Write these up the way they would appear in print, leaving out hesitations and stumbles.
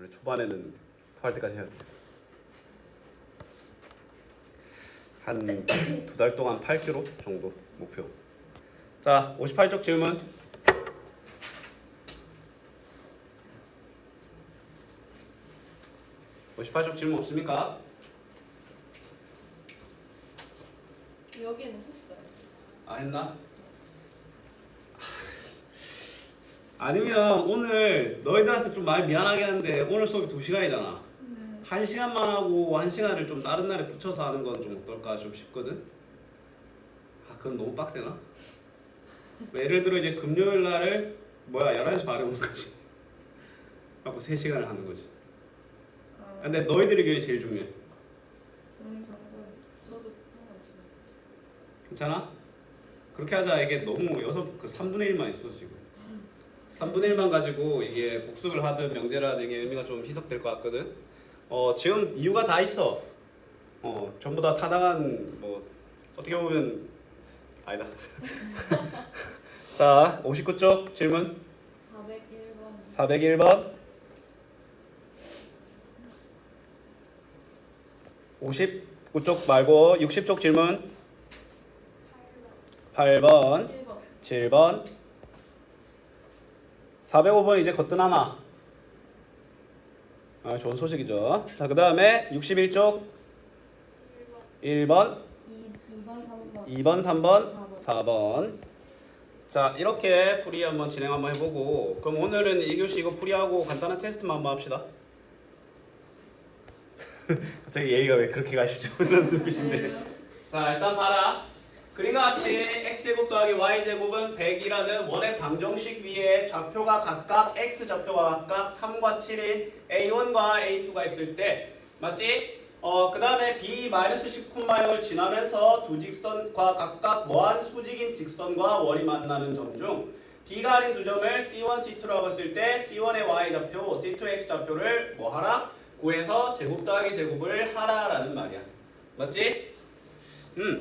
원래 초반에는 토할 때까지 해야 돼. 한 2달 동안 8kg 정도 목표. 자, 58쪽 질문. 질문 없습니까? 여기는 했어요. 아, 했나? 아니면 오늘 너희들한테 좀 많이 미안하긴 한데 오늘 수업이 2시간이잖아. 1시간만 하고 1시간을 좀 다른 날에 붙여서 하는 건 좀 어떨까 좀 싶거든? 아, 그건 너무 빡세나? 예를 들어 이제 금요일 날을 11시 반에 오는 거지. 하고 3시간을 하는 거지. 근데 너희들이 그게 제일 중요해. 저도 상관없어요. 괜찮아? 그렇게 하자. 이게 너무 3분의 1만 있어 지금. 3분의 1만 가지고 이게 복습을 하든 명제를 하든 이게 의미가 좀 희석될 것 같거든. 지금 이유가 다 있어. 전부 다 타당한 뭐 어떻게 보면 아니다. 자, 59쪽 질문. 401번. 401번. 59쪽 말고 60쪽 질문. 8번. 7번. 405번 이제 거뜬하나? 좋은 소식이죠. 자, 그 다음에 61쪽 1번, 2번, 3번, 4번. 자, 이렇게 풀이 한번 진행 한번 해보고, 그럼 오늘은 1교시 이거 풀이하고 간단한 테스트만 한번 합시다. 갑자기 예의가 왜 그렇게 가시죠? 이런 눈빛인데. 자, 일단 봐라. 그림과 같이 x제곱 더하기 y제곱은 100이라는 원의 방정식 위에 좌표가 각각 x좌표가 각각 3과 7인 a1과 a2가 있을 때 맞지? 그 다음에 b-10,0을 지나면서 두 직선과 각각 뭐한 수직인 직선과 원이 만나는 점 중 b가 아닌 두 점을 c1, c2라고 했을 때 c1의 y좌표, c2의 x좌표를 뭐 하라? 구해서 제곱 더하기 제곱을 하라라는 말이야. 맞지?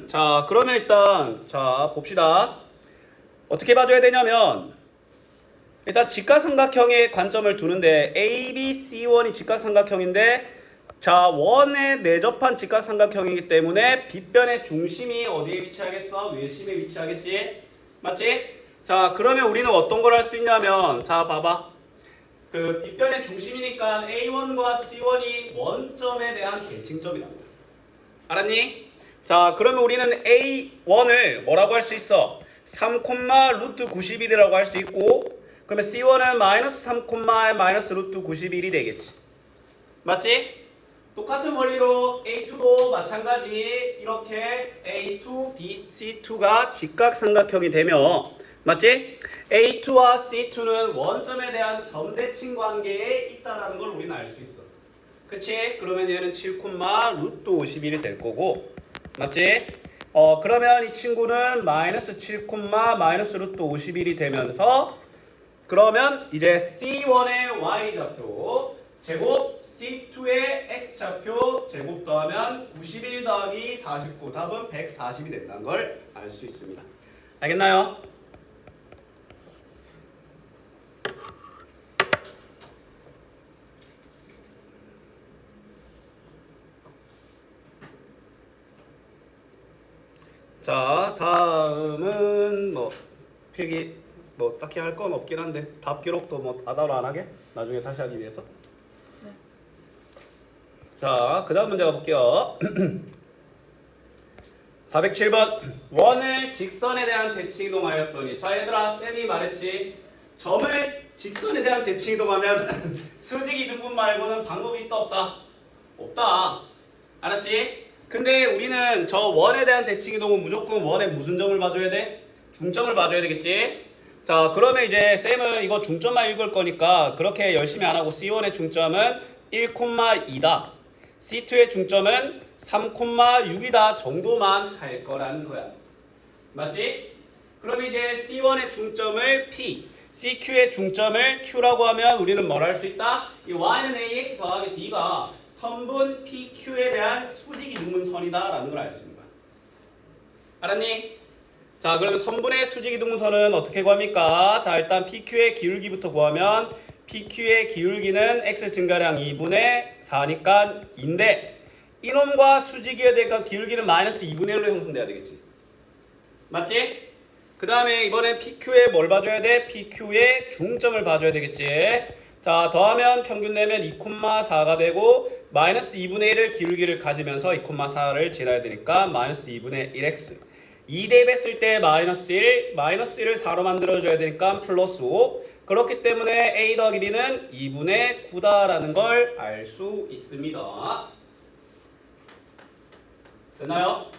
자, 그러면 일단 자 봅시다. 어떻게 봐줘야 되냐면 일단 직각삼각형의 관점을 두는데 ABC원이 직각삼각형인데 자, 원에 내접한 직각삼각형이기 때문에 빗변의 중심이 어디에 위치하겠어? 외심에 위치하겠지? 맞지? 자, 그러면 우리는 어떤 걸 할 수 있냐면 자, 봐봐. 그 빗변의 중심이니까 A1과 C1이 원점에 대한 대칭점이란 거야. 알았니? 자, 그러면 우리는 A1을 뭐라고 할 수 있어? 3, 루트 91이라고 할 수 있고 그러면 C1은 마이너스 3, 마이너스 루트 91이 되겠지. 맞지? 똑같은 원리로 A2도 마찬가지 이렇게 A2, B, C2가 직각삼각형이 되며 맞지? A2와 C2는 원점에 대한 점대칭 관계에 있다는 걸 우리는 알 수 있어. 그치? 그러면 얘는 7, 루트 51이 될 거고 맞지? 그러면 이 친구는 마이너스 7, 마이너스 루트 51이 되면서 그러면 이제 C1의 Y좌표 제곱 C2의 X좌표 제곱 더하면 91 더하기 49 답은 140이 된다는 걸 알 수 있습니다. 알겠나요? 자, 다음은 뭐 필기 뭐 딱히 할 건 없긴 한데 답 기록도 뭐 아다로 안 하게? 나중에 다시 하기 위해서. 네. 자, 그 다음 문제 가볼게요. 407번 원을 직선에 대한 대칭 이동하였더니 자, 얘들아 쌤이 말했지 점을 직선에 대한 대칭 이동하면 수직 이등분 말고는 방법이 있다 없다? 없다. 알았지? 근데 우리는 저 원에 대한 대칭 이동은 무조건 원의 무슨 점을 봐줘야 돼? 중점을 봐줘야 되겠지? 자, 그러면 이제 쌤은 이거 중점만 읽을 거니까 그렇게 열심히 안 하고 C1의 중점은 1,2다. C2의 중점은 3,6이다 정도만 할 거라는 거야. 맞지? 그럼 이제 C1의 중점을 P, CQ의 중점을 Q라고 하면 우리는 뭘 할 수 있다? 이 Y는 AX 더하기 B가 선분 PQ에 대한 수직 이등분선이다 라는 걸 알 수 있는 거야. 알았니? 자, 그러면 선분의 수직 이등분선은 어떻게 구합니까? 자, 일단 PQ의 기울기부터 구하면 PQ의 기울기는 x 증가량 2분의 4니까 인데 이놈과 수직이어야 되니까 기울기는 마이너스 2분의 1로 형성돼야 되겠지. 맞지? 그 다음에 이번엔 PQ에 뭘 봐줘야 돼? PQ의 중점을 봐줘야 되겠지. 자, 더하면 평균 내면 2,4가 되고 마이너스 2분의 1을 기울기를 가지면서 2,4를 지나야 되니까 마이너스 2분의 1x 2 대입했을 때 마이너스 1, 마이너스 1을 4로 만들어줘야 되니까 플러스 5. 그렇기 때문에 a 더하기 b는 2분의 9다라는 걸 알 수 있습니다. 됐나요?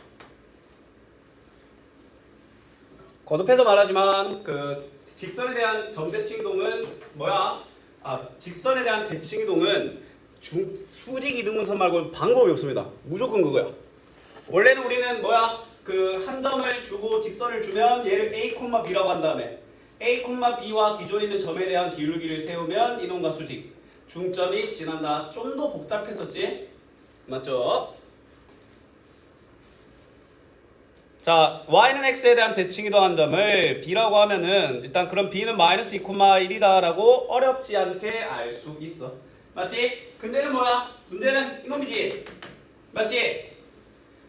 거듭해서 말하지만 그 직선에 대한 점대칭이동은 뭐야? 직선에 대한 대칭이동은 수직 이등분선 말고는 방법이 없습니다. 무조건 그거야. 원래는 우리는 뭐야? 그 한 점을 주고 직선을 주면 얘를 a, b라고 한 다음에 a, b와 기존 있는 점에 대한 기울기를 세우면 이놈과 수직 중점이 지난다. 좀 더 복잡했었지? 맞죠? 자, y는 x에 대한 대칭이동한 점을 b라고 하면은 일단 그럼 b는 마이너스 2,1이다 라고 어렵지 않게 알 수 있어. 맞지? 근데는 뭐야? 문제는 이놈이지. 맞지?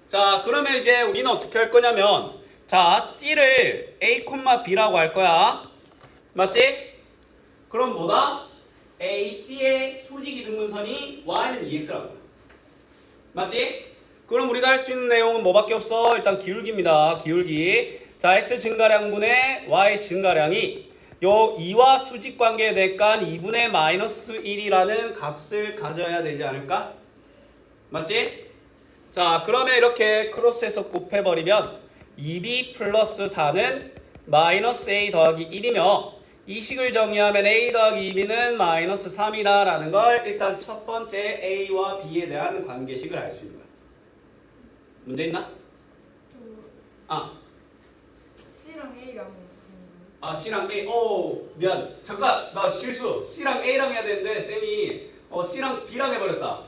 자, 그러면 이제 우리는 어떻게 할 거냐면 자, c를 a, b라고 할 거야. 맞지? 그럼 뭐다? a, c의 수직 이등분선이 y는 2x라는 거야. 맞지? 그럼 우리가 할 수 있는 내용은 뭐밖에 없어? 일단 기울기입니다. 기울기. 자, x 증가량분의 y 증가량이 요 2와 수직 관계에 대니까 2분의 마이너스 1이라는 값을 가져야 되지 않을까? 맞지? 자, 그러면 이렇게 크로스해서 곱해버리면 2b 플러스 4는 마이너스 a 더하기 1이며 이 식을 정리하면 a 더하기 2b는 마이너스 3이다 라는 걸 일단 첫 번째 a와 b에 대한 관계식을 알 수 있는 거야. 문제 있나? C랑 A랑 C랑 A. 미안. 잠깐. 나 실수. C랑 A랑 해야 되는데 쌤이 C랑 B랑 해버렸다.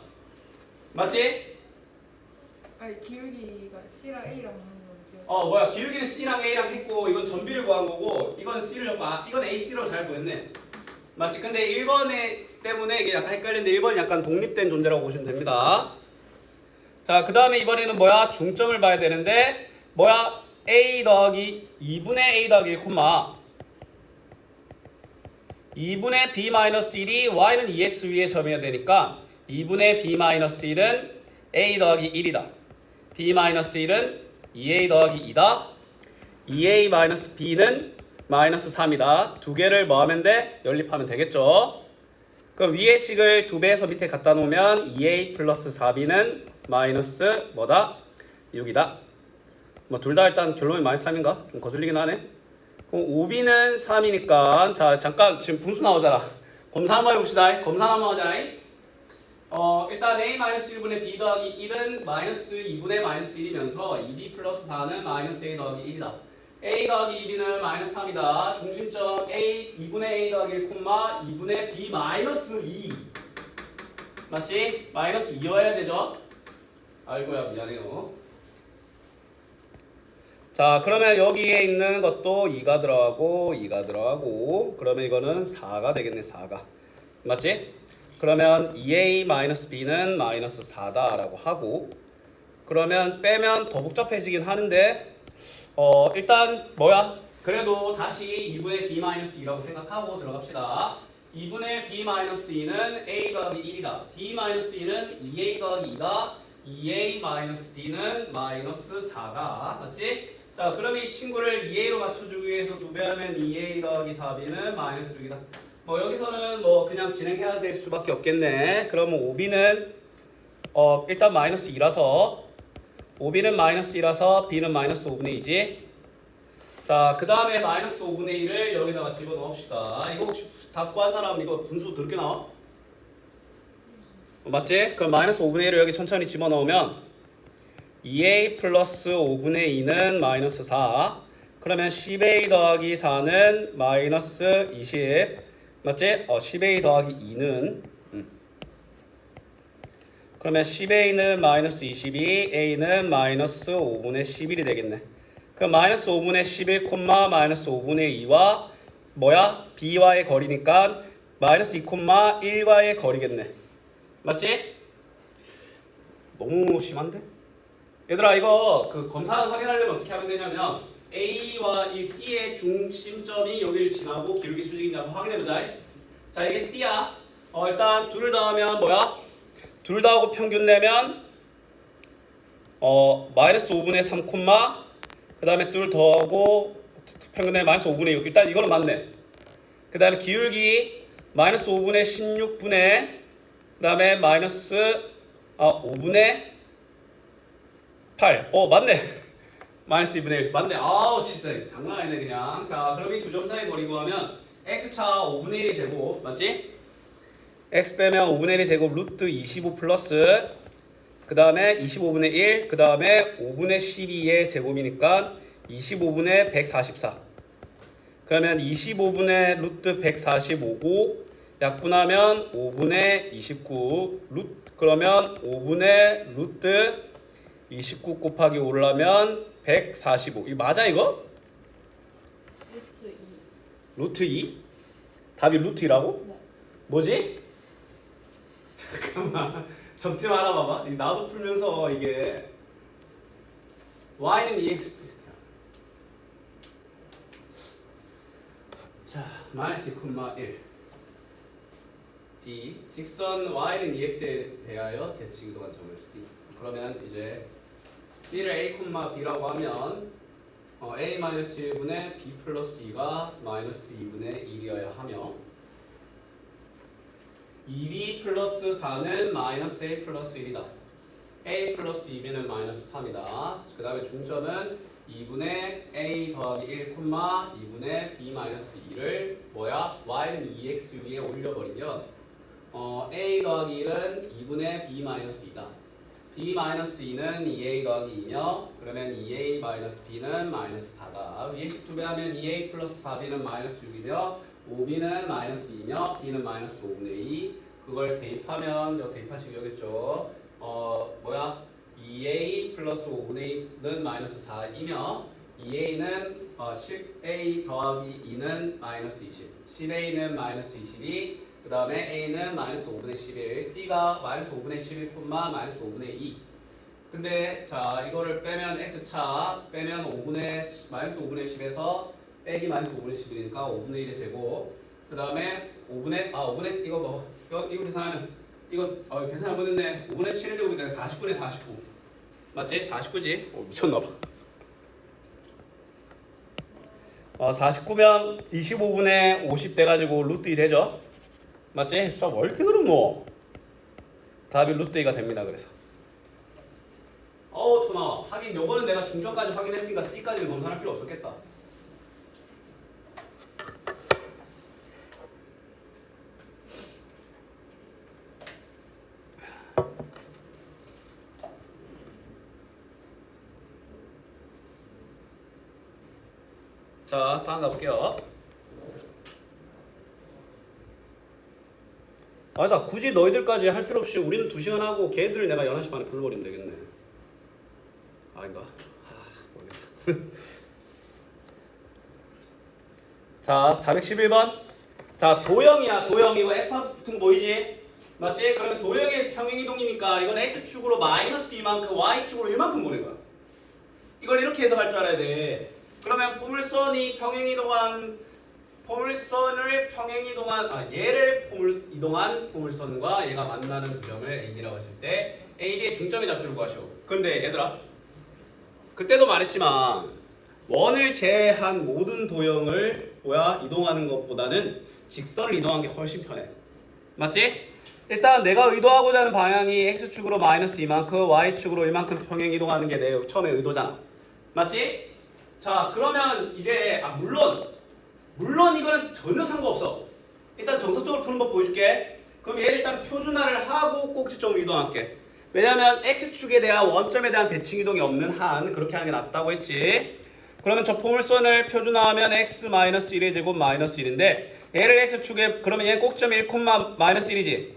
맞지? 아니 기울기가 C랑 A랑 하는 건데. 뭐야. 기울기는 C랑 A랑 했고 이건 전비를 구한 거고 이건 C를 넣고 이건 AC로 잘 보였네. 맞지? 근데 1번에 때문에 이게 약간 헷갈리는데 1번이 약간 독립된 존재라고 보시면 됩니다. 자, 그 다음에 이번에는 뭐야? 중점을 봐야 되는데 뭐야? a 더하기 2분의 a 더하기 1, 2분의 b-1이 y는 2x 위에 점이어야 되니까 2분의 b-1은 a 더하기 1이다. b-1은 2a 더하기 2다. 2a-b는 마이너스 3이다. 두 개를 뭐 하면 돼? 연립하면 되겠죠? 그럼 위의 식을 두 배에서 밑에 갖다 놓으면 2a 플러스 4b는 마이너스 뭐다? 6이다. 뭐 둘 다 일단 결론이 마이너스 3인가? 좀 거슬리긴 하네. 그럼 5b는 3이니까 자 잠깐 지금 분수 나오잖아. 검사 한번 해봅시다. 검사 한번 하자. 일단 a-1분의 b 더하기 1은 마이너스 2분의 마이너스 1이면서 2b 플러스 4는 마이너스 a 더하기 1이다. a 더하기 2b는 마이너스 3이다. 중심점 a 2분의 a 더하기 1, 2분의 b 마이너스 2. 맞지? 마이너스 2여야 되죠? 아이고야 미안해요. 자, 그러면 여기에 있는 것도 2가 들어가고 2가 들어가고 그러면 이거는 4가 되겠네. 4가 맞지? 그러면 2a-b는 마이너스 4다 라고 하고 그러면 빼면 더 복잡해지긴 하는데 일단 뭐야? 그래도 다시 2분의 b-2라고 생각하고 들어갑시다. 2분의 b-2는 a 더하기 1이다. b-2는 2a 더하기 2다. 2a-b는 마이너스 4다. 맞지? 자, 그럼 이 친구를 2a로 맞춰주기 위해서 2배 하면 2a 더하기 4b는 마이너스 6이다. 뭐 여기서는 뭐 그냥 진행해야 될 수밖에 없겠네. 그러면 5b는 일단 마이너스 2라서 5b는 마이너스 2라서 b는 마이너스 5분의 2지. 자, 그 다음에 마이너스 5분의 1을 여기다가 집어넣읍시다. 이거 혹시 다 구한 사람 이거 분수 그렇게 나와? 맞지? 그럼 마이너스 5분의 1을 여기 천천히 집어넣으면 2a 플러스 5분의 2는 마이너스 4. 그러면 10a 더하기 4는 마이너스 20. 맞지? 10a 더하기 2는 그러면 10a는 마이너스 22, a는 마이너스 5분의 11이 되겠네. 그럼 마이너스 5분의 11, 마이너스 5분의 2와 뭐야? b와의 거리니까 마이너스 2,1과의 거리겠네. 맞지? 너무 심한데? 얘들아 이거 그 검사 확인하려면 어떻게 하면 되냐면 A와 이 C의 중심점이 여기를 지나고 기울기 수직이냐고 확인해보자. 자 이게 C야. 일단 둘 다 하면 뭐야? 둘 다 하고 평균 내면 마이너스 5분의 3, 그 다음에 둘 더하고 평균 내면 마이너스 5분의 6. 일단 이거는 맞네. 그 다음에 기울기 마이너스 5분의 16분의 그 다음에 마이너스 5분의 8. 맞네. 마이너스 2분의 1. 맞네. 아우 진짜 장난 아니네 그냥. 자 그럼 이 두 점 사이 거리 구하면 x차 5분의 1의 제곱 맞지? x 빼면 5분의 1의 제곱 루트 25 플러스 그 다음에 25분의 1, 그 다음에 5분의 12의 제곱이니까 25분의 144. 그러면 25분의 루트 145고 약분하면 5분의 29 그러면 5분의 루트 29 곱하기 5라면 145. 이거 맞아 이거? 루트 2. 루트 2? 답이 루트 2라고? 네. 뭐지? 잠깐만 적지 말아 봐봐. 나도 풀면서 이게 y는 2x 자 마이너스 2,1 D 직선 y는 2x에 대하여 대칭 이동한 점을 C. 그러면 이제 C를 A, B라고 하면 A-1분의 B 플러스 2가 마이너스 2분의 1이어야 하며 2B 플러스 4는 마이너스 A 플러스 1이다. A 플러스 2B는 마이너스 3이다. 그 다음에 중점은 2분의 A 더하기 1, 2분의 B 마이너스 2를 뭐야? Y는 2X 위에 올려버리면 A 더하기 1은 2분의 B 마이너스 2다. B 마이너스 2는 2A 더하기 2며 그러면 2A 마이너스 B는 마이너스 4다. 위에 10 2배하면 2A 플러스 4B는 마이너스 6이며 5B는 마이너스 2며 B는 마이너스 5분의 2. 그걸 대입하면 대입하시기 어렵겠죠. 뭐야? 2A 플러스 5분의 2는 마이너스 4이며 2A는 10A 더하기 2는 마이너스 20 10A는 마이너스 22 그 다음에 A는 마이너스 5분의 11 C가 마이너스 5분의 11, 마이너스 5분의 2 근데 자 이거를 빼면 X차 빼면 마이너스 5분의 10에서 빼기 마이너스 5분의 11이니까 5분의 1의 제곱 그 다음에 5분의 이거 계산하면 이거 계산 못했네 5분의 7의 제곱이니까 49네 49 맞지? 49지? 미쳤나봐 49면 25분의 50 돼가지고 루트 2 되죠? 맞지? 수학 왜 이렇게 그러노? 답이 루트 2가 됩니다 그래서 토나 하긴 요거는 내가 중점까지 확인했으니까 C까지는 검사할 필요 없었겠다 자 다음 가볼게요 나 굳이 너희들까지 할 필요 없이 우리는 2시간 하고 걔들 내가 11시 반에 불러버리면 되겠네 아닌가? 모르겠다 자 411번 자 도형이야 도형 이거 F 붙은 거 보이지? 맞지? 그러면 도형의 평행이동이니까 이건 X축으로 마이너스 이만큼 Y축으로 이만큼 보낸 거야 이걸 이렇게 해석할 줄 알아야 돼 그러면 포물선이 포물선을 평행이동한 얘를 이동한 포물선과 얘가 만나는 구점을 AB라고 했을 때 AB의 중점의 좌표를 구하시오. 근데 얘들아 그때도 말했지만 원을 제외한 모든 도형을 이동하는 것보다는 직선을 이동하는 게 훨씬 편해. 맞지? 일단 내가 의도하고자 하는 방향이 X축으로 마이너스 이만큼 Y축으로 이만큼 평행 이동하는 게 내 처음에 의도잖아. 맞지? 자 그러면 이제 물론 이거는 전혀 상관없어. 일단 정석적으로 푸는 법 보여줄게. 그럼 얘를 일단 표준화를 하고 꼭지점을 이동할게. 왜냐면 X축에 대한 원점에 대한 대칭 이동이 없는 한 그렇게 하는 게 낫다고 했지. 그러면 저 포물선을 표준화하면 x-1의 제곱 마이너스 1인데 얘를 X축에 그러면 얘는 꼭점이 1, 마이너스 1이지.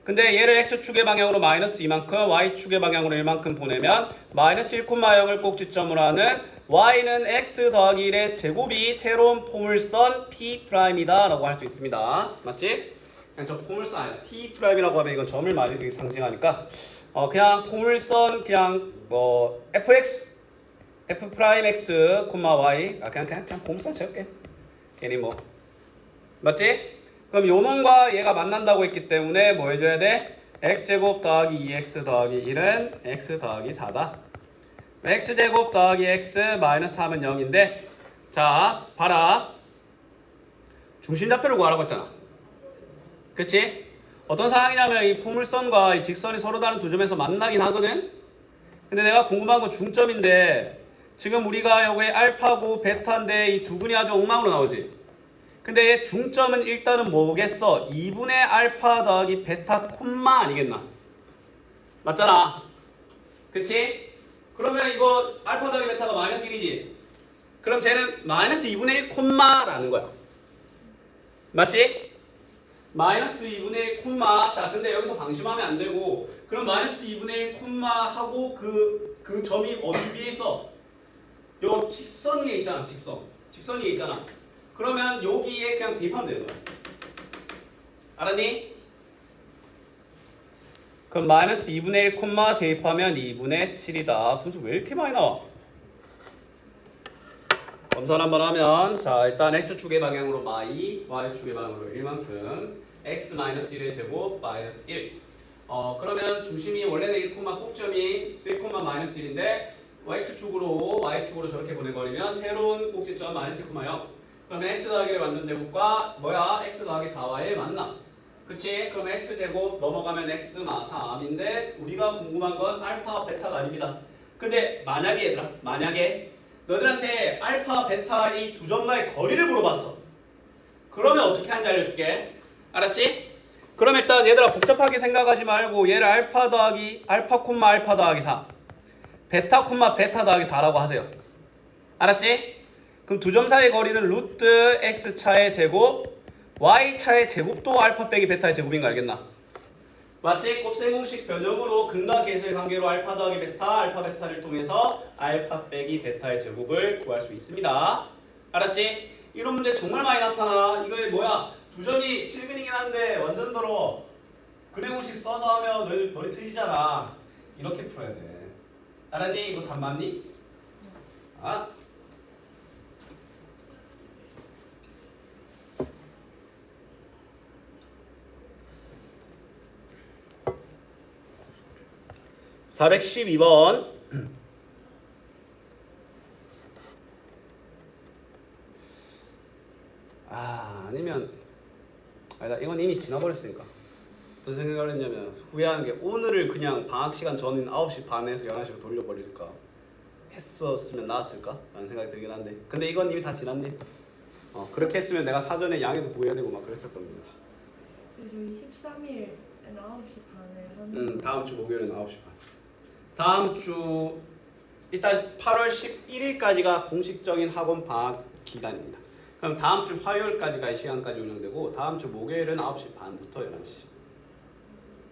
근데 얘를 X축의 방향으로 마이너스 이만큼 Y축의 방향으로 1만큼 보내면 마이너스 1, 0을 꼭지점으로 하는 y는 x 더하기 1의 제곱이 새로운 포물선 P'이다 라고 할 수 있습니다. 맞지? 그냥 저 포물선 아니야. T 프라임이라고 하면 이건 점을 많이 상징하니까 그냥 포물선 그냥 뭐 fx f 프라임 x 콤마 y 그냥 포물선 채울게. 괜히 뭐 맞지? 그럼 요 놈과 얘가 만난다고 했기 때문에 뭐 해줘야 돼? x제곱 더하기 2x 더하기 1은 x 더하기 4다. x제곱 더하기 x 마이너스 3은 0인데 자 봐라. 중심좌표를 구하라고 했잖아. 그치? 어떤 상황이냐면 이 포물선과 이 직선이 서로 다른 두 점에서 만나긴 하거든? 근데 내가 궁금한 건 중점인데 지금 우리가 여기 알파고 베타인데 이 두 분이 아주 엉망으로 나오지? 근데 중점은 일단은 뭐겠어? 2분의 알파 더하기 베타 콤마 아니겠나? 맞잖아. 그치? 그러면 이거 알파 더하기 베타가 마이너스 1이지? 그럼 쟤는 마이너스 2분의 1 콤마라는 거야. 맞지? 마이너스 2분의 1 콤마. 자, 근데 여기서 방심하면 안 되고, 그럼 마이너스 2분의 1 콤마 하고 그 점이 어디 위에 있어? 요 직선 위에 있잖아, 직선 위에 있잖아. 그러면 여기에 그냥 대입하면 되는 거야. 알았니? 그럼 마이너스 2분의 1 콤마 대입하면 2분의 7이다. 분수 왜 이렇게 많이 나와? 검사 한번 하면 자 일단 x축의 방향으로 y축의 방향으로 1만큼 x 마이너스 1의 제곱 마이너스 1 그러면 중심이 원래는 1, 꼭점이 1, 마이너스 1인데 x축으로 y축으로 저렇게 보내버리면 새로운 꼭지점 마이너스 1, 0 그러면 x 더하기 1의 완전 제곱과 뭐야? x 더하기 4y의 만남 그치? 그럼 x제곱 넘어가면 x 마 3인데 우리가 궁금한 건 알파 베타가 아닙니다. 근데 만약에 얘들아 만약에 너희들한테 알파 베타 이 두 점과의 거리를 물어봤어. 그러면 어떻게 하는지 알려줄게. 알았지? 그럼 일단 얘들아 복잡하게 생각하지 말고 얘를 알파 콤마 알파 더하기 4 베타 콤마 베타 더하기 4라고 하세요. 알았지? 그럼 두 점 사이의 거리는 루트 x 차의 제곱 y 차의 제곱도 알파 빼기 베타의 제곱인 거 알겠나? 맞지? 곱셈공식 변형으로 근과 계수의 관계로 알파 더하기 베타, 알파 베타를 통해서 알파 빼기 베타의 제곱을 구할 수 있습니다. 알았지? 이런 문제 정말 많이 나타나. 이거 뭐야? 두 점이 실근이긴 한데 완전 더러워. 근해공식 써서 하면 머리 트이잖아. 이렇게 풀어야 돼. 알았니? 이거 답 맞니? 아? (412번) 아니면 아니다 이건 이미 지나버렸으니까 어떤 생각을 했냐면 후회하는 게 오늘을 그냥 방학 시간 전인 9시 반에서 11시로 돌려버릴까 했었으면 나았을까 라는 생각이 들긴 한데 근데 이건 이미 다 지났네. 그렇게 했으면 내가 사전에 양해도 구해야 되고 막 그랬었던 거지. 저희 13일 9시 반에 하는 다음 주 목요일은 9시 반. 다음 주 일단 8월 11일까지가 공식적인 학원 방학 기간입니다. 그럼 다음 주 화요일까지가 시간까지 운영되고 다음 주 목요일은 9시 반부터 11시.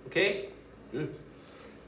오케이?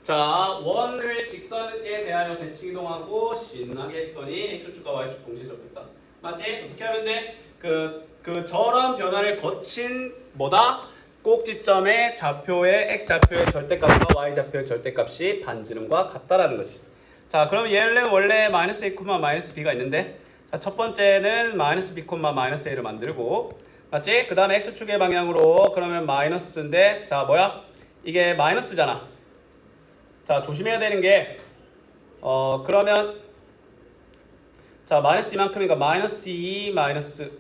자, 원을 직선에 대하여 대칭 이동하고 신나게 했더니 x축과 y축 동시에 접했다. 맞지? 어떻게 하면 돼? 그 저런 변화를 거친 뭐다? 꼭지점의 좌표의 x좌표의 절대값과 y좌표의 절대값이 반지름과 같다라는 것이. 자, 그럼 얘는 원래 마이너스 a, 마이너스 b가 있는데 자, 첫 번째는 마이너스 b, 마이너스 a를 만들고 맞지? 그 다음에 x축의 방향으로 그러면 마이너스인데 자 뭐야? 이게 마이너스잖아. 자 조심해야 되는 게 그러면 자 마이너스 이만큼이니까 마이너스 2 마이너스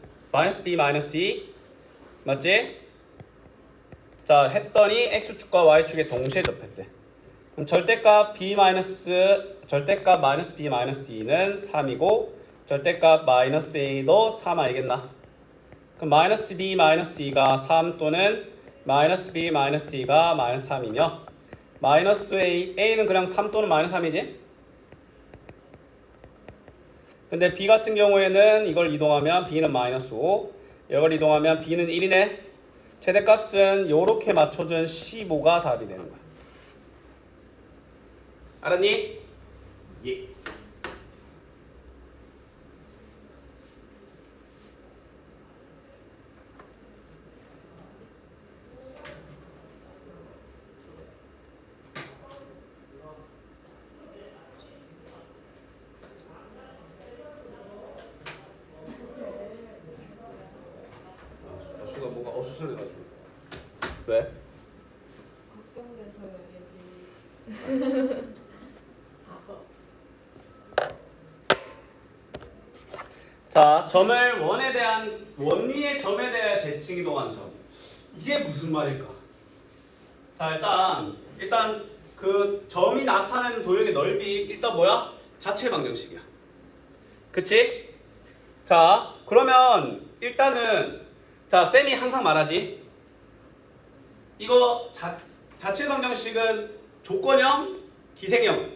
b 마이너스 2 맞지? 자 했더니 x축과 y축에 동시에 접했대. 그럼 절대값 절대값 마이너스 b 마이너스 2는 3이고 절대값 마이너스 a도 3 알겠나? 그럼 마이너스 b 마이너스 2가 3 또는 마이너스 b 마이너스 2가 마이너스 3이며 마이너스 a는 그냥 3 또는 마이너스 3이지? 근데 b 같은 경우에는 이걸 이동하면 b는 마이너스 5 이걸 이동하면 b는 1이네. 최대값은 요렇게 맞춰준 15가 답이 되는 거야. 알았니? 예. 추천해가지고. 왜? 걱정돼서여야지. 바보. 자, 점을 원위의 점에 대한 대칭 이동한 점. 이게 무슨 말일까? 자, 일단 그 점이 나타내는 도형의 넓이 일단 뭐야? 자체 방정식이야. 그치? 자, 그러면 일단은 자, 쌤이 항상 말하지. 이거 자체 방정식은 조건형, 기생형.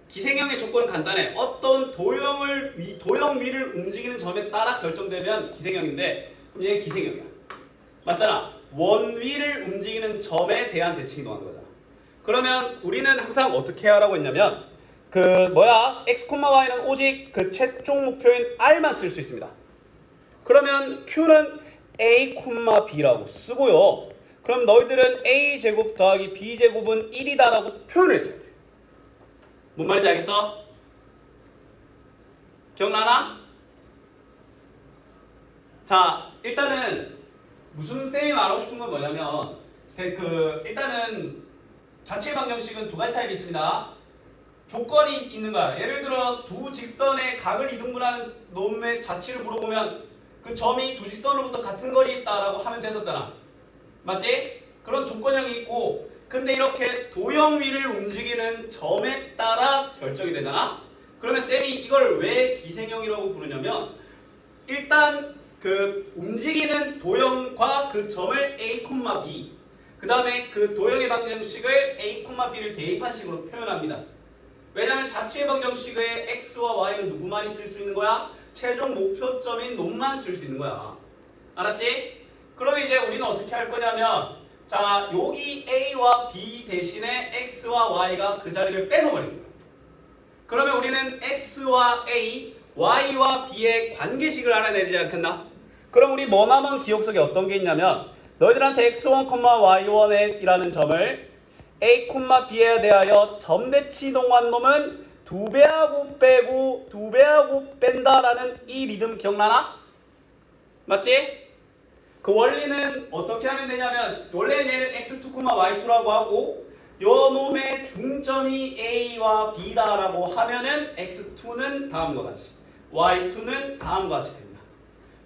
기생형의 조건은 간단해. 어떤 도형 위를 움직이는 점에 따라 결정되면 기생형인데 그럼 얘는 기생형이야. 맞잖아. 원위를 움직이는 점에 대한 대칭이 동하는 거잖아. 그러면 우리는 항상 어떻게 하라고 했냐면 x, y는 오직 그 최종 목표인 r만 쓸 수 있습니다. 그러면 q는 a, b라고 쓰고요. 그럼 너희들은 a 제곱 더하기 b 제곱은 1이다라고 표현을 해줘야 돼. 뭔 말인지 알겠어? 기억나나? 자, 일단은 무슨 쌤이 말하고 싶은 건 뭐냐면 일단은 자체 방정식은 두 가지 타입이 있습니다. 조건이 있는 거야. 예를 들어 두 직선의 각을 이등분하는 놈의 자취를 물어보면 그 점이 두 직선으로부터 같은 거리에 있다라고 하면 됐었잖아. 맞지? 그런 조건형이 있고 근데 이렇게 도형 위를 움직이는 점에 따라 결정이 되잖아. 그러면 쌤이 이걸 왜 기생형이라고 부르냐면 일단 그 움직이는 도형과 그 점을 a, b 그 다음에 그 도형의 방정식을 a, b를 대입한 식으로 표현합니다. 왜냐하면 자체의 방정식의 x와 y는 누구만이 쓸 수 있는 거야? 최종 목표점인 놈만 쓸 수 있는 거야. 알았지? 그러면 이제 우리는 어떻게 할 거냐면 자, 여기 a와 b 대신에 x와 y가 그 자리를 뺏어버리는 거야. 그러면 우리는 x와 a, y와 b의 관계식을 알아내야 되지 않겠나? 그럼 우리 머나먼 기억 속에 어떤 게 있냐면 너희들한테 x1, y1이라는 점을 a, b에 대하여 점대치 이동한 놈은 2배하고 빼고 2배하고 뺀다라는 이 리듬 기억나나? 맞지? 그 원리는 어떻게 하면 되냐면 원래는 얘는 x2, y2라고 하고 요 놈의 중점이 a와 b다라고 하면은 x2는 다음과 같이 y2는 다음과 같이 됩니다.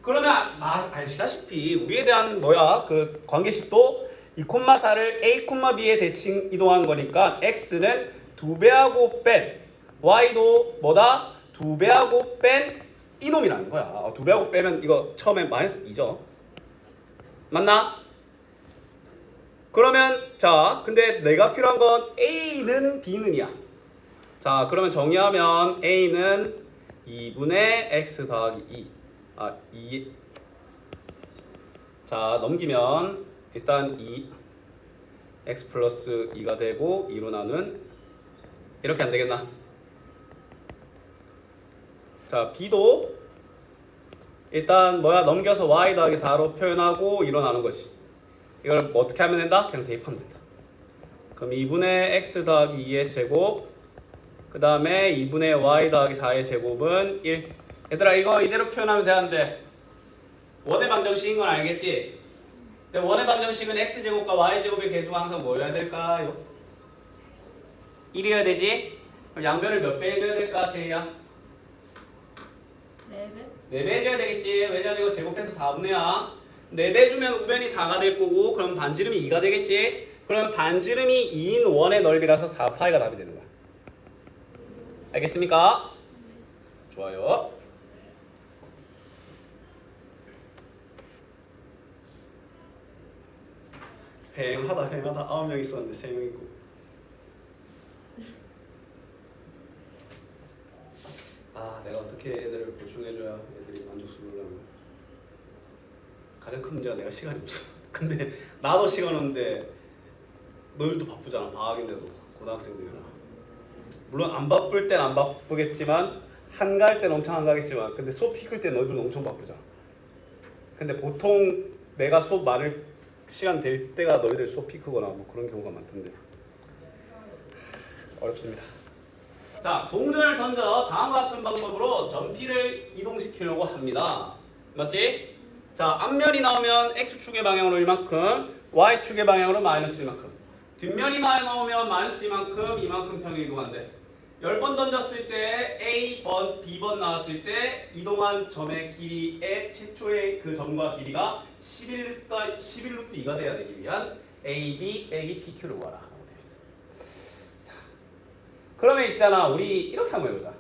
그러면 아시다시피 우리에 대한 그 관계식도 이 콤마사를 a, b에 대칭 이동한 거니까 x는 2배하고 뺀 y도 뭐다? 2배하고 뺀 이놈이라는 거야. 2배하고 빼면 이거 처음에 마이너스 2죠. 맞나? 그러면 자, 근데 내가 필요한 건 a는 b는이야. 자, 그러면 정의하면 a는 2분의 x 더하기 2. 자, 넘기면 일단 x 플러스 2가 되고 2로 나눈 이렇게 안 되겠나? 자, b도 일단 넘겨서 y 더하기 4로 표현하고 2로 나눈 것이. 이걸 어떻게 하면 된다? 그냥 대입하면 된다. 그럼 2분의 x 더하기 2의 제곱 그 다음에 2분의 y 더하기 4의 제곱은 1. 얘들아 이거 이대로 표현하면 되는데 원의 방정식인 건 알겠지? 근데 원의 방정식은 x제곱과 y제곱의 개수가 항상 뭐여야 될까요? 1이어야 되지? 그럼 양변을 몇 배 해줘야 될까 제이야? 4배? 4배 해줘야 되겠지. 왜냐면 이거 제곱해서 4분의 4배 주면 우변이 4가 될 거고 그럼 반지름이 2가 되겠지. 그럼 반지름이 2인 원의 넓이라서 4파이가 답이 되는 거야. 알겠습니까? 좋아요. 휑하다 9명 있었는데 3명 있고. 내가 어떻게 애들을 보충해줘야 애들이 만족스러우려면 가장 큰 문제가 내가 시간이 없어. 근데 나도 시간 없는데 너희들도 바쁘잖아. 방학인데도 고등학생들이나. 물론 안 바쁠 땐 안 바쁘겠지만 한가할 땐 엄청 한가하겠지만 근데 수업 피 클 때 너희들 엄청 바쁘잖아. 근데 보통 내가 수업 많을 시간 될 때가 너희들 수업 피크거나 뭐 그런 경우가 많던데 어렵습니다. 자, 동전을 던져 다음과 같은 방법으로 점피를 이동시키려고 합니다. 맞지? 자, 앞면이 나오면 x축의 방향으로 이만큼, y축의 방향으로 마이너스 이만큼. 뒷면이 나오면 마이너스 이만큼 평행 이동한대. 10번 던졌을 때 A번, B번 나왔을 때 이동한 점의 길이의 최초의 그 점과 길이가 11루트 2가 돼야 되기 위한 AB 빼기 PQ를 구하라 라고 되어 있어. 자, 그러면 있잖아, 우리 이렇게 한번 해보자.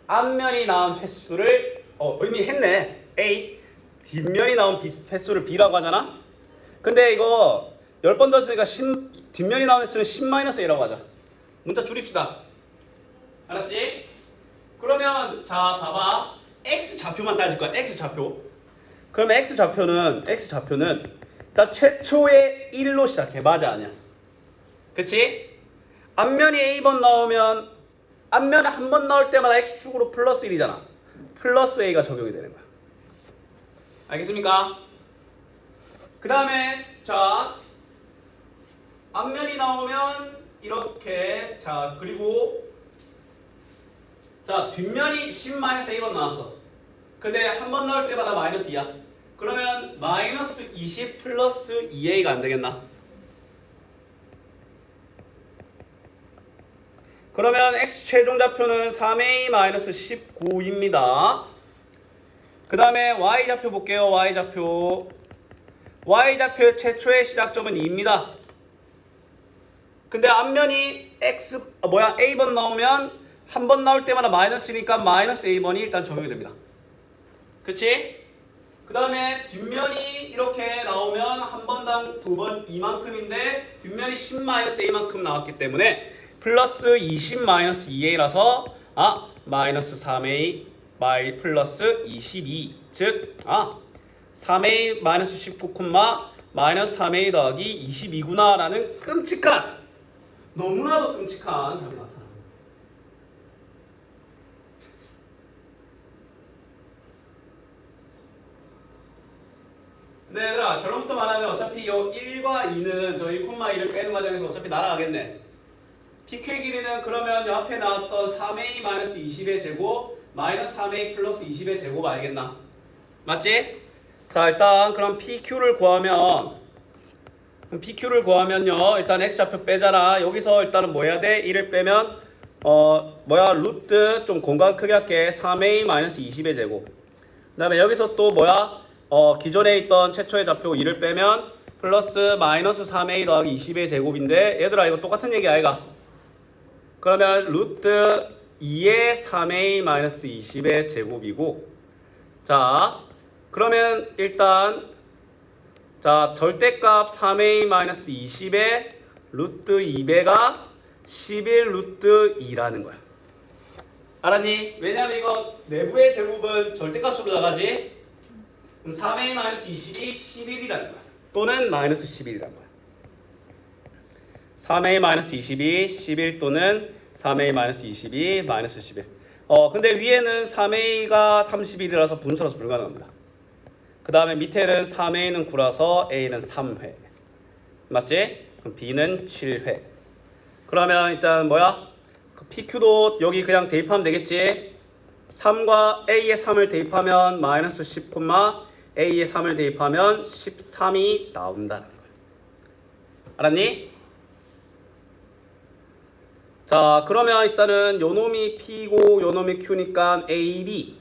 앞면이 나온 횟수를 이미 했네. A. 뒷면이 나온 횟수를 B라고 하잖아. 근데 이거 10번 던졌으니까 뒷면이 나온 횟수는 10-A라고 하자. 문자 줄입시다. 알았지? 그러면 자 봐봐. X좌표만 따질 거야. X좌표. 그러면 X좌표는 일단 최초의 1로 시작해. 맞아 아니야? 그치? 앞면이 A번 나오면 앞면에 한 번 나올 때마다 X축으로 플러스 1이잖아. 플러스 A가 적용이 되는 거야. 알겠습니까? 그 다음에 자 앞면이 나오면 이렇게 자 그리고 자 뒷면이 10-A번 나왔어. 근데 한 번 나올 때마다 마이너스 2야. 그러면 마이너스 20 플러스 2A가 안 되겠나? 그러면 X 최종 좌표는 3A-19입니다. 그 다음에 Y 좌표 볼게요. Y 좌표의 최초의 시작점은 2입니다. 근데 앞면이 A번 나오면 한 번 나올 때마다 마이너스니까 마이너스 A번이 일단 적용이 됩니다. 그치? 그 다음에 뒷면이 이렇게 나오면 한 번당 두 번 이만큼인데 뒷면이 10-A만큼 나왔기 때문에 플러스 20-2A라서 마이너스 3A 플러스 22 즉 3A 마이너스 19, 마이너스 3A 더하기 22구나 라는 끔찍한 너무나도 끔찍한 답이 나타납니다. 근데 얘들아 결론부터 말하면 어차피 이 1과 2는 저 1,2를 빼는 과정에서 어차피 날아가겠네. PQ의 길이는 그러면 옆에 나왔던 3A-20의 제곱 마이너스 3A 플러스 20의 제곱 알겠나? 맞지? 자 일단 그럼 PQ를 구하면요 일단 X좌표 빼잖아. 여기서 일단은 뭐 해야 돼? 1을 빼면 루트 좀 공간 크게 할게 3A-20의 제곱. 그 다음에 여기서 또 기존에 있던 최초의 좌표 2를 빼면 플러스 마이너스 3A 더하기 20의 제곱인데 얘들아 이거 똑같은 얘기 아이가? 그러면 루트 2의 3A-20의 제곱이고 자 그러면 일단 자 절대값 3A-20의 루트 2배가 11 루트 2라는 거야. 알았니? 왜냐면 이거 내부의 제곱은 절대값으로 나가지. 그럼 3A-20이 11이라는 거야. 또는 마이너스 11이라는 거야. 3A-20이 11 또는 3A-22 마이너스 11. 근데 위에는 3A가 31이라서 분수라서 불가능합니다. 그 다음에 밑에는 3A는 9라서 A는 3회. 맞지? 그럼 B는 7회. 그러면 일단 그 PQ도 여기 그냥 대입하면 되겠지? 3과 A의 3을 대입하면 마이너스 10, A의 3을 대입하면 13이 나온다는 거야. 알았니? 자 그러면 일단은 요놈이 P고 요놈이 Q니까 AB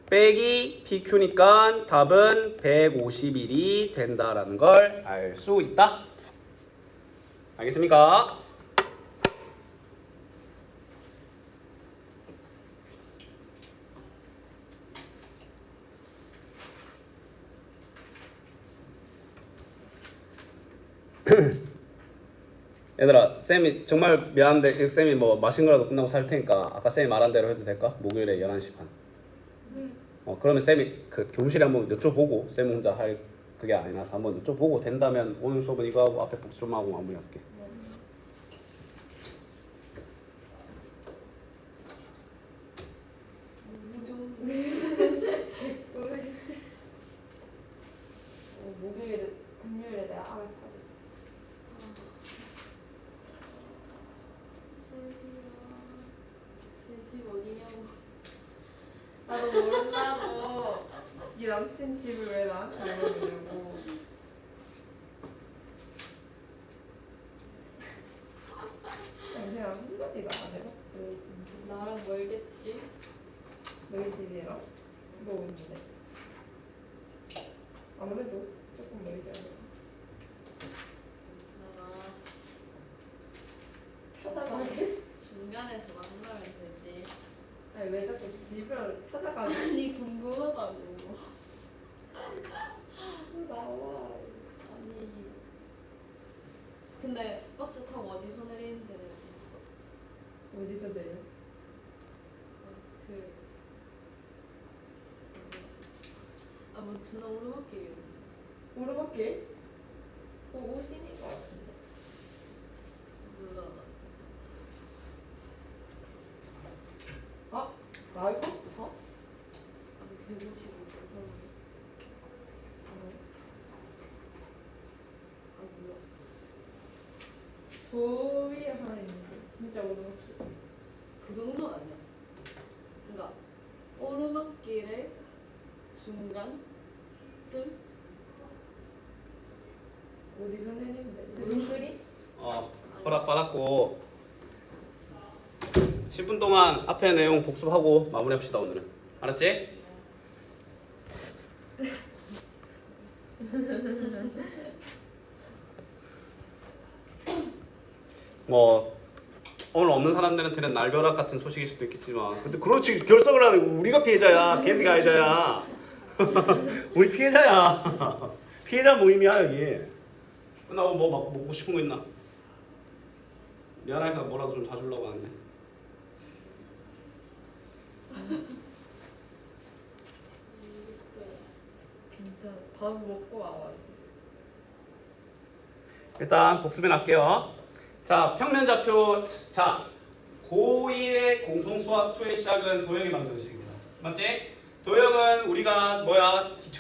빼기 PQ니까 답은 151이 된다라는 걸 알 수 있다. 알겠습니까? 얘들아 쌤이 정말 미안한데 쌤이 마신 거라도 끝나고 살 테니까 아까 쌤이 말한 대로 해도 될까? 목요일에 11시 반. 그러면 쌤이 그 교무실에 한번 여쭤보고 쌤 혼자 할 그게 아니라서 한번 여쭤보고 된다면 오늘 수업은 이거 하고 앞에 복수 좀 하고 마무리할게. 목요일에 금요일에 내가 알아서 제 집 어디냐고. 나도 모른다고. 네 남친 집을 왜 나한테 물어보냐고. 그냥 한마디도 안 해봐. 나랑 멀겠지? 너희 집이랑 뭐 있는데? 아무래도 조금 멀지 않아. 괜찮아. 찾아가게? 중간에서 만나면 되지. 아니 왜 자꾸 집을 찾아가게? 아니 궁금하다고. 나와. 아니 근데 버스 타고 어디서 내리는지는 있어. 어디서 내려? 그 아뭐 진짜 오르막길이요. 오르막길? 오신인 것 같은데. 몰라. 아? 나이거? 어? 아니 155. 아 몰라. 도위에 하나 있는데 진짜 오르막길. 그 정도는 아니었어. 그러니까 오르막길의 중간쯤? 어디서 내리는데? 물그리? 허락 받았고 10분 동안 앞에 내용 복습하고 마무리합시다 오늘은. 알았지? 뭐 오늘 없는 사람들한테는 날벼락 같은 소식일 수도 있겠지만 근데 그렇지 결석을 하는 우리가 피해자야. 걔네가 가해자야. 우리 피해자야. 피해자 모임이야 여기. 나 뭐 먹고 싶은 거 있나? 미안하니까 뭐라도 좀 사주려고 하는데. 괜찮아. 밥 먹고 와가지고. 일단 복습해 놨게요. 자, 평면좌표. 자, 고1의 공통수학2의 시작은 도형의 방정식입니다. 맞지? 도형은 우리가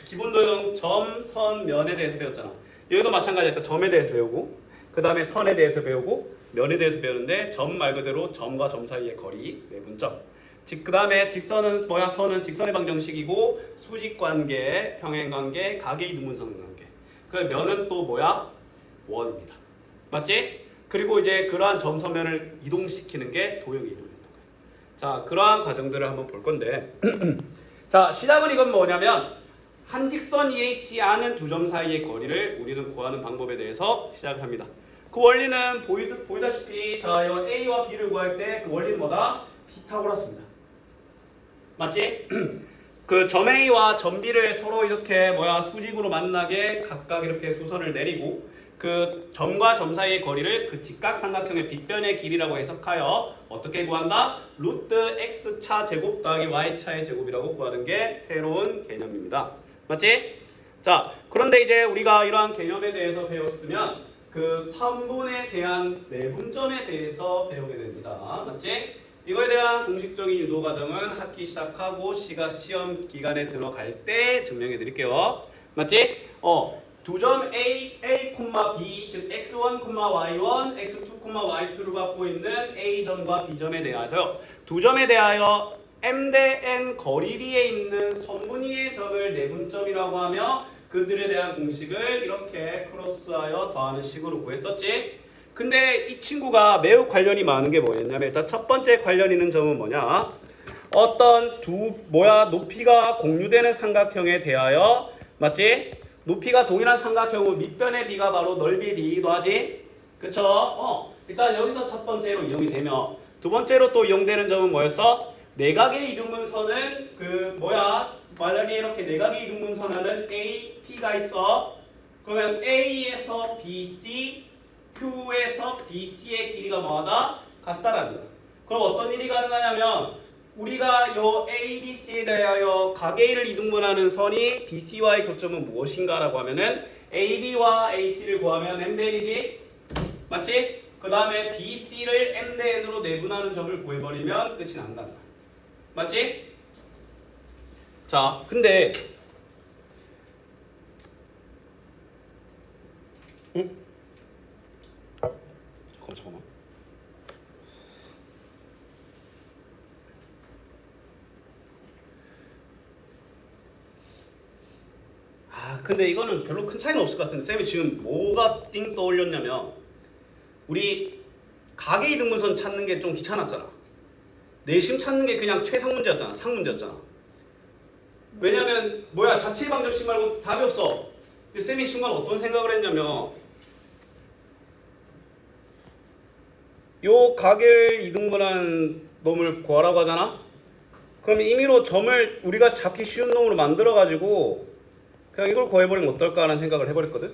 기본 도형 점, 선, 면에 대해서 배웠잖아. 여기도 마찬가지야. 점에 대해서 배우고 그 다음에 선에 대해서 배우고 면에 대해서 배우는데 점 말 그대로 점과 점 사이의 거리 내분점. 그 다음에 직선은 선은 직선의 방정식이고 수직관계, 평행관계, 가계이등분선관계. 그 면은 또 원입니다. 맞지? 그리고 이제 그러한 점선면을 이동시키는 게 도형의 이동이었던 거예요. 자, 그러한 과정들을 한번 볼 건데 자, 시작은 이건 뭐냐면 한 직선 위에 있지 않은 두 점 사이의 거리를 우리는 구하는 방법에 대해서 시작을 합니다. 그 원리는 보이다시피 자, 이 A와 B를 구할 때 그 원리는 뭐다? 피타고라스입니다. 맞지? 그 점 A와 점 B를 서로 이렇게 수직으로 만나게 각각 이렇게 수선을 내리고 그 점과 점 사이의 거리를 그 직각삼각형의 빗변의 길이라고 해석하여 어떻게 구한다? 루트 x차 제곱 더하기 y차의 제곱이라고 구하는 게 새로운 개념입니다. 맞지? 자, 그런데 이제 우리가 이러한 개념에 대해서 배웠으면 그 선분에 대한 내분점에 대해서 배우게 됩니다. 맞지? 이거에 대한 공식적인 유도 과정은 학기 시작하고 시험 기간에 들어갈 때 증명해 드릴게요. 맞지? 두 점 A, B, 즉 x1, y1, x2, y2를 갖고 있는 A점과 B점에 대하여 두 점에 대하여 M 대 N 거리비에 있는 선분위의 점을 내분점이라고 하며 그들에 대한 공식을 이렇게 크로스하여 더하는 식으로 구했었지. 근데 이 친구가 매우 관련이 많은 게 뭐였냐면 일단 첫 번째 관련 있는 점은 뭐냐? 어떤 높이가 공유되는 삼각형에 대하여 맞지? 높이가 동일한 삼각형은 밑변의 비가 바로 넓이의 비이기도 하지. 그쵸? 일단 여기서 첫 번째로 이용이 되며 두 번째로 또 이용되는 점은 뭐였어? 내각의 이등분선은 만약에 이렇게 내각의 이등분선하는 A, P가 있어. 그러면 A에서 BC, Q에서 BC의 길이가 뭐하다? 같다라는 거야. 그럼 어떤 일이 가능하냐면 우리가 요 A, B, C에 대하여 각A를 이등분하는 선이 BC와의 교점은 무엇인가라고 하면은 AB와 AC를 구하면 M 대 N이지? 맞지? 그 다음에 BC를 M 대 N으로 내분하는 점을 구해버리면 끝이 난다. 맞지? 자, 근데 잠깐만. 근데 이거는 별로 큰 차이는 없을 것 같은데 쌤이 지금 뭐가 띵 떠올렸냐면 우리 가계 이등분선 찾는 게 좀 귀찮았잖아. 내심 찾는 게 그냥 최상 문제였잖아. 상 문제였잖아. 왜냐면 뭐야 자체 방정식 말고 답이 없어. 근데 쌤이 순간 어떤 생각을 했냐면 요 가계 이등분한 놈을 구하라고 하잖아. 그럼 임의로 점을 우리가 잡기 쉬운 놈으로 만들어가지고 그냥 이걸 구해버리면 어떨까 하는 생각을 해버렸거든.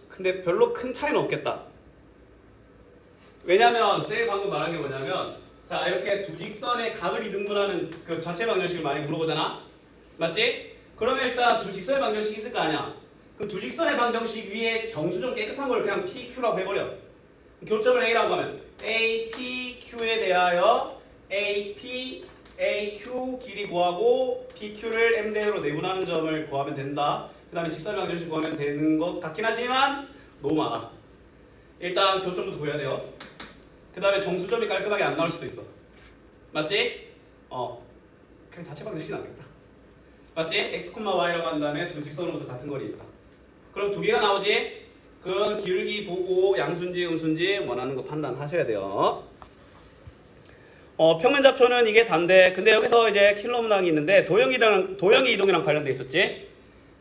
근데 별로 큰 차이는 없겠다. 왜냐면 쌤이 방금 말한 게 뭐냐면 자 이렇게 두 직선의 각을 이등분하는 그 자체 방정식을 많이 물어보잖아. 맞지? 그러면 일단 두 직선의 방정식이 있을 거 아니야. 그럼 두 직선의 방정식 위에 정수 좀 깨끗한 걸 그냥 PQ라고 해버려. 교점을 A라고 하면 A, P, Q에 대하여 A, P, A, Q 길이 구하고 PQ를 M대로 내분하는 점을 구하면 된다. 그 다음에 직선의 방정식 구하면 되는 것 같긴 하지만 너무 많아. 일단 교점부터 구해야 돼요. 그 다음에 정수점이 깔끔하게 안 나올 수도 있어. 맞지? 그냥 자체 방정식이 낫겠다. 맞지? X, Y라고 한 다음에 두 직선으로부터 같은 거리니까. 그럼 두 개가 나오지? 그런 기울기 보고 양수인지 음수인지 원하는 거 판단하셔야 돼요. 평면좌표는 이게 단데 근데 여기서 이제 킬러 문항이 있는데 도형이 이동이랑 관련돼 있었지?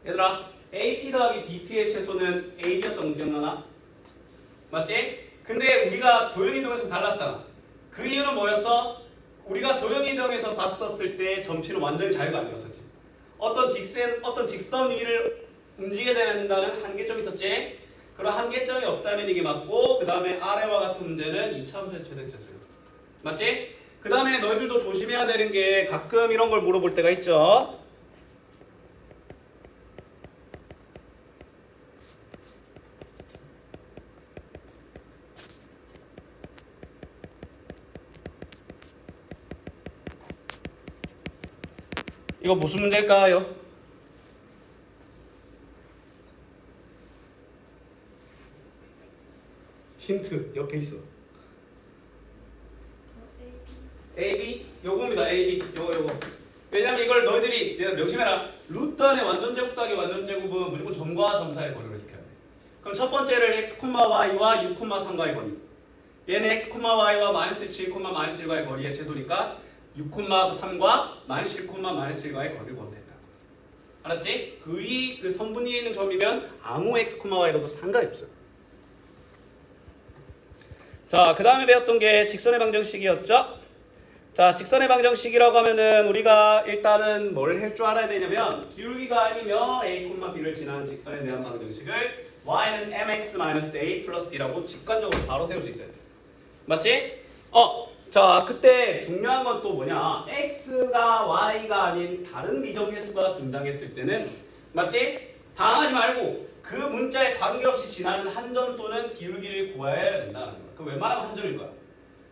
얘들아 AP 더하기 BP의 최소는 AB였던 거 기억나나? 맞지? 근데 우리가 도형이 이동에서 달랐잖아. 그 이유는 뭐였어? 우리가 도형이 이동에서 봤었을 때 점피는 완전히 자유가 아니었었지. 어떤 직선 위를 움직이게 된다는 한계점이 있었지? 그런 한계점이 없다면 이게 맞고 그 다음에 아래와 같은 문제는 이차함수의 최대차수요. 맞지? 그 다음에 너희들도 조심해야 되는 게 가끔 이런 걸 물어볼 때가 있죠. 이거 무슨 문제일까요? 힌트 옆에 있어. AB 요겁니다. AB 요거. 왜냐면 이걸 너희들이 내가 명심해라. 루트 안에 완전제곱 더하기 완전제곱은 무조건 점과 점사의 거리를 지켜야 돼. 그럼 첫 번째를 x, y와 6, 3과의 거리. 얘는 x, y와 마이너스 7, 마이너스 1과의 거리의 최소니까 6, 3과 마이너스 7, 마이너스 1과의 거리를 구하면 된다. 알았지? 그 선분 위에 있는 점이면 아무 x, y로도 상관이 없어요. 자, 그 다음에 배웠던 게 직선의 방정식이었죠? 자, 직선의 방정식이라고 하면은 우리가 일단은 뭘 할 줄 알아야 되냐면 기울기가 M이며 A, B를 지나는 직선에 대한 방정식을 y는 mx-a 플러스 b라고 직관적으로 바로 세울 수 있어야 돼. 맞지? 자, 그때 중요한 건 또 뭐냐? x가 y가 아닌 다른 미정계수가 등장했을 때는 맞지? 당하지 말고 그 문자에 관계없이 지나는 한 점 또는 기울기를 구해야 된다는 거야. 그 웬만하면 한 점일 거야.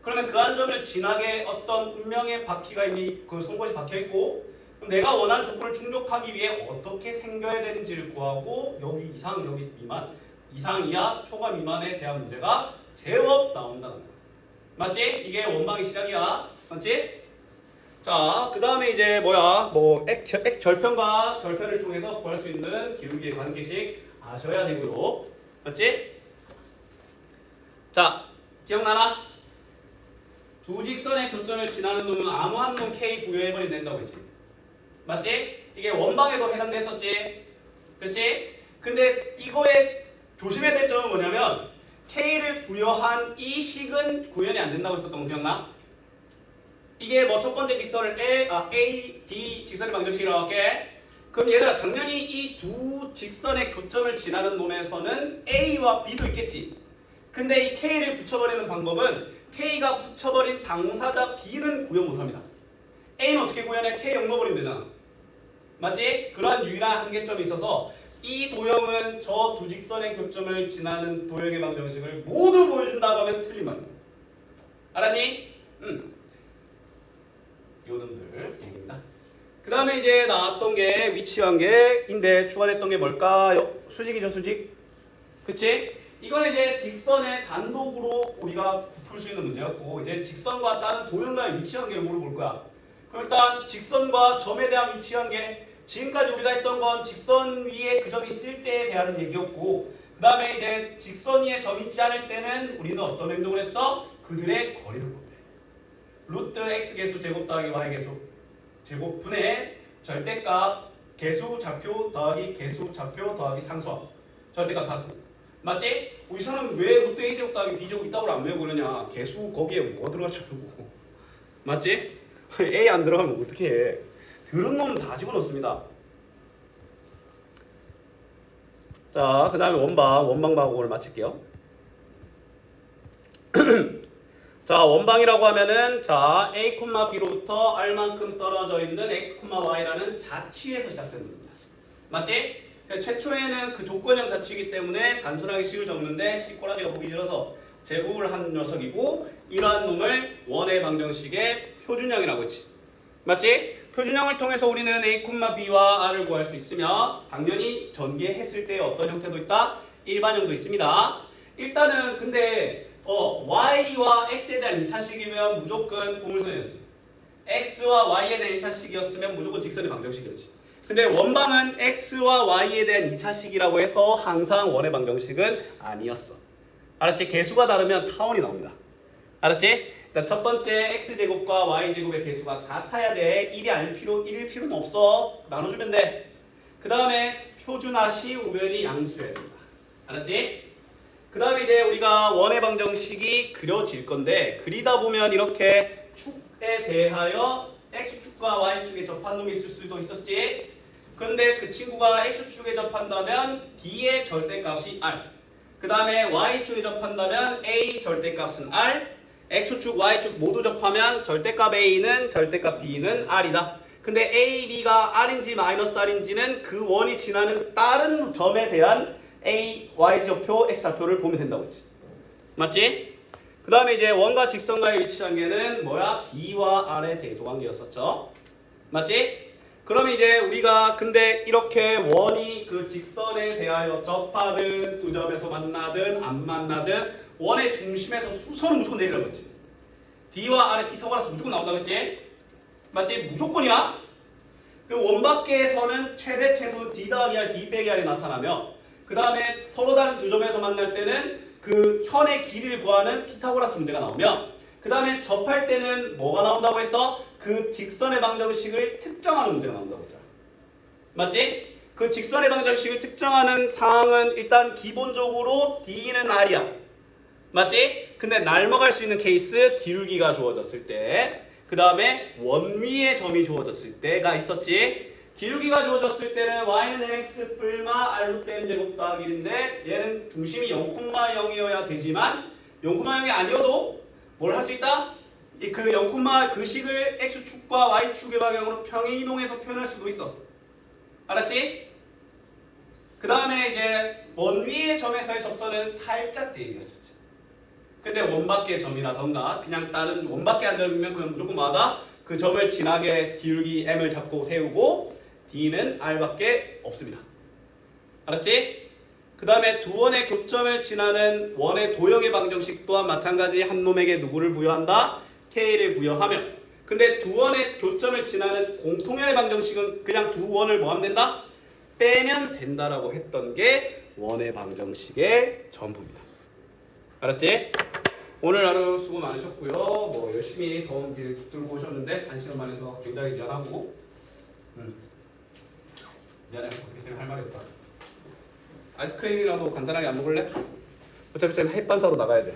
그러면 그 한 점을 지나게 어떤 운명의 바퀴가 이미 그 송곳이 박혀 있고 그럼 내가 원하는 조건을 충족하기 위해 어떻게 생겨야 되는지를 구하고 여기 이상 여기 미만 이상 이하 초과 미만에 대한 문제가 제법 나온다는 거야. 맞지? 이게 원방의 시작이야. 맞지? 자, 그 다음에 이제 뭐야? 절편과 절편을 통해서 구할 수 있는 기울기의 관계식 아셔야 되고요. 맞지? 자, 기억나나? 두 직선의 교점을 지나는 놈은 아무 한 놈 K 부여해버리면 된다고 했지. 맞지? 이게 원방에도 해당됐었지. 그치? 근데 이거에 조심해야 될 점은 뭐냐면 K를 부여한 이 식은 구현이 안 된다고 했었던 거 기억나? 이게 뭐 첫 번째 직선을 A, B 직선의 방정식이라고 할게. 그럼 얘들아 당연히 이 두 직선의 교점을 지나는 놈에서는 A와 B도 있겠지. 근데 이 K를 붙여버리는 방법은 K가 붙여버린 당사자 B는 구현 못합니다. A는 어떻게 구현해? K 0 넣어버리면 되잖아. 맞지? 그러한 유일한 한계점이 있어서 이 도형은 저 두 직선의 교점을 지나는 도형의 방정식을 모두 보여준다고 하면 틀린 말입니다. 알았니? 요놈들 얘기입니다. 그 다음에 이제 나왔던 게 위치 관계인데 추가됐던 게 뭘까요? 수직이죠, 수직. 그치? 이건 이제 직선의 단독으로 우리가 풀 수 있는 문제였고 이제 직선과 다른 도형과의 위치 관계를 물어볼 거야. 그럼 일단 직선과 점에 대한 위치 관계 지금까지 우리가 했던 건 직선 위에 그 점이 있을 때에 대한 얘기였고 그 다음에 이제 직선 위에 점이 있지 않을 때는 우리는 어떤 행동을 했어? 그들의 거리를 본대. 루트 x 개수 제곱 더하기 y 개수 제곱 분의 절대값 개수 좌표 더하기 개수 좌표 더하기 상수함 절대값 갖고 맞지? 우리 사람 왜 루트 a 제곱 더하기 b 제곱 이따구로 안 외우고 그러냐? 개수 거기에 뭐가 들어가지고 맞지? a 안 들어가면 어떻게 해? 들은 놈은 다 집어넣습니다. 자, 그 다음에 원방하고를 마칠게요. 자, 원방이라고 하면은 자 a, b로부터 r만큼 떨어져 있는 x, y라는 자취에서 시작되는 겁니다. 맞지? 최초에는 그 조건형 자취이기 때문에 단순하게 식을 적는데 식 꼬라지가 보기 싫어서 제곱을 한 녀석이고 이러한 놈을 원의 방정식의 표준형이라고 했지. 맞지? 표준형을 통해서 우리는 a, b와 r을 구할 수 있으며 당연히 전개했을 때 어떤 형태도 있다? 일반형도 있습니다. 일단은 근데 y와 x에 대한 2차식이면 무조건 포물선이었지. x와 y에 대한 1차식이었으면 무조건 직선의 방정식이었지. 근데 원방은 x와 y에 대한 2차식이라고 해서 항상 원의 방정식은 아니었어. 알았지? 개수가 다르면 타원이 나옵니다. 알았지? 일단 첫 번째 x제곱과 y제곱의 개수가 같아야 돼. 1일 필요는 없어. 나눠주면 돼. 그 다음에 표준화시 우변이 양수여야 된다. 알았지? 그 다음에 이제 우리가 원의 방정식이 그려질 건데 그리다 보면 이렇게 축에 대하여 x축과 y축에 접한 놈이 있을 수도 있었지. 그런데 그 친구가 x축에 접한다면 d의 절대값이 r. 그 다음에 y축에 접한다면 a 절대값은 r. x축, y축 모두 접하면 절대값 a는 절대값 b는 r이다. 근데 a, b가 r인지 마이너스 r인지는 그 원이 지나는 다른 점에 대한 a, y 좌표, x 좌표를 보면 된다고 했지. 맞지? 그 다음에 이제 원과 직선과의 위치 관계는 뭐야? d와 r의 대소 관계였었죠. 맞지? 그럼 이제 우리가 근데 이렇게 원이 그 직선에 대하여 접하든 두 점에서 만나든 안 만나든 원의 중심에서 수선은 무조건 내리라고 했지. d와 r의 피타고라스 무조건 나온다고 했지. 맞지? 무조건이야. 그 원밖에서는 최대 최소 d 더하기 r, d 빼기 r이 나타나며 그 다음에 서로 다른 두 점에서 만날 때는 그 현의 길이를 구하는 피타고라스 문제가 나오며 그 다음에 접할 때는 뭐가 나온다고 해서 그 직선의 방정식을 특정하는 문제가 나온다고 했잖아. 맞지? 그 직선의 방정식을 특정하는 상황은 일단 기본적으로 D는 R이야. 맞지? 근데 날먹을 수 있는 케이스 기울기가 주어졌을 때 그 다음에 원위의 점이 주어졌을 때가 있었지. 기울기가 주어졌을 때는 y는 mx 뿔마 r루트 m 제곱 더하기 1인데 얘는 중심이 0,0이어야 되지만 0,0이 아니어도 뭘 할 수 있다? 그 0, 그 식을 x축과 y축의 방향으로 평행이동해서 표현할 수도 있어. 알았지? 그 다음에 이제 원위의 점에서의 접선은 살짝 대입이었었지. 근데 원밖의 점이라던가 그냥 다른 원밖의 한 점이면 그냥 무조건 뭐하다? 그 점을 지나게 기울기 m을 잡고 세우고 d는 r밖에 없습니다. 알았지? 그 다음에 두 원의 교점을 지나는 원의 도형의 방정식 또한 마찬가지 한 놈에게 누구를 부여한다? k를 부여하며 근데 두 원의 교점을 지나는 공통연의 방정식은 그냥 두 원을 뭐 하면 된다? 빼면 된다라고 했던 게 원의 방정식의 전부입니다. 알았지? 오늘 하루 수고 많으셨고요. 뭐 열심히 더운 길 들고 오셨는데 1시간 만에서 굉장히 미안하고 미안해. 어떻게 쌤 할 말이 없다. 아이스크림이라도 간단하게 안 먹을래? 어차피 쌤 햇반 사러 나가야 돼.